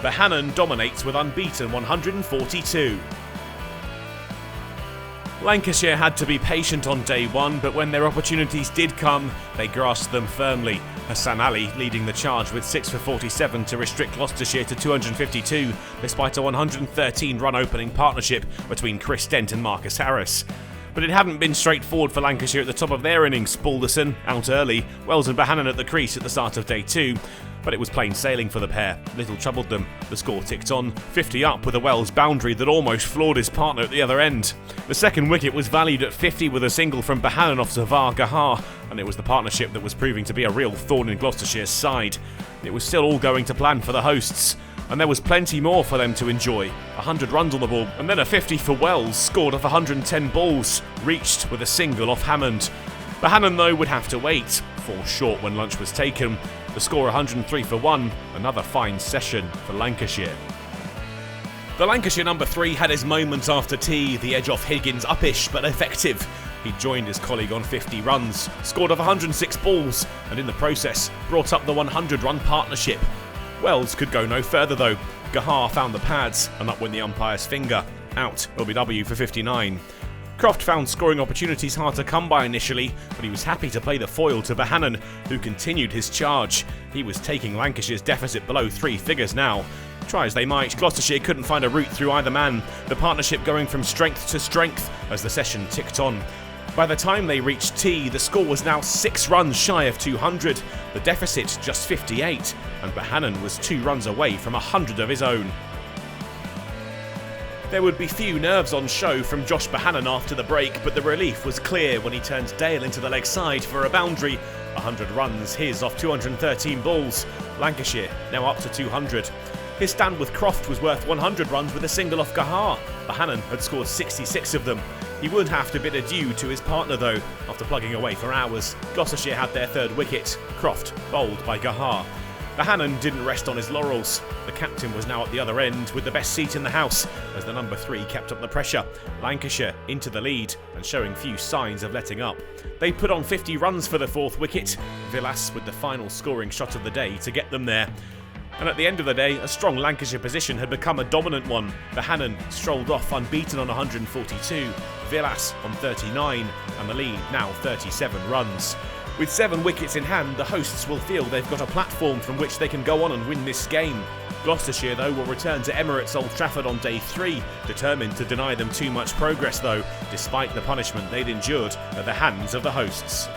Bohannon dominates with unbeaten 142. Lancashire had to be patient on day one, but when their opportunities did come, they grasped them firmly. Hassan Ali leading the charge with 6 for 47 to restrict Gloucestershire to 252, despite a 113-run opening partnership between Chris Dent and Marcus Harris. But it hadn't been straightforward for Lancashire at the top of their innings. Balderson out early, Wells and Bohannon at the crease at the start of day two. But it was plain sailing for the pair. Little troubled them. The score ticked on, 50 up with a Wells boundary that almost floored his partner at the other end. The second wicket was valued at 50 with a single from Bohannon off Zavar Gahar, and it was the partnership that was proving to be a real thorn in Gloucestershire's side. It was still all going to plan for the hosts, and there was plenty more for them to enjoy. 100 runs on the ball, and then a 50 for Wells, scored off 110 balls, reached with a single off Hammond. Bohannon, though, would have to wait, 4 short when lunch was taken. The score 103 for 1, another fine session for Lancashire. The Lancashire number 3 had his moments after tea, the edge off Higgins uppish but effective. He joined his colleague on 50 runs, scored off 106 balls, and in the process brought up the 100-run partnership. Wells could go no further though. Gahar found the pads, and up went the umpire's finger. Out, LBW for 59. Croft found scoring opportunities hard to come by initially, but he was happy to play the foil to Bohannon, who continued his charge. He was taking Lancashire's deficit below 3 figures now. Try as they might, Gloucestershire couldn't find a route through either man, the partnership going from strength to strength as the session ticked on. By the time they reached tea, the score was now 6 runs shy of 200, the deficit just 58, and Bohannon was 2 runs away from 100 of his own. There would be few nerves on show from Josh Bohannon after the break, but the relief was clear when he turned Dale into the leg side for a boundary. 100 runs, his off 213 balls. Lancashire now up to 200. His stand with Croft was worth 100 runs with a single off Gahar. Bohannon had scored 66 of them. He would have to bid adieu to his partner though, after plugging away for hours. Gloucestershire had their 3rd wicket, Croft bowled by Gahar. Bohannon didn't rest on his laurels. The captain was now at the other end with the best seat in the house as the number 3 kept up the pressure. Lancashire into the lead and showing few signs of letting up. They put on 50 runs for the 4th wicket, Villas with the final scoring shot of the day to get them there. And at the end of the day, a strong Lancashire position had become a dominant one. Bohannon strolled off unbeaten on 142, Villas on 39, and the lead now 37 runs. With 7 wickets in hand, the hosts will feel they've got a platform from which they can go on and win this game. Gloucestershire, though, will return to Emirates Old Trafford on day 3, determined to deny them too much progress, though, despite the punishment they'd endured at the hands of the hosts.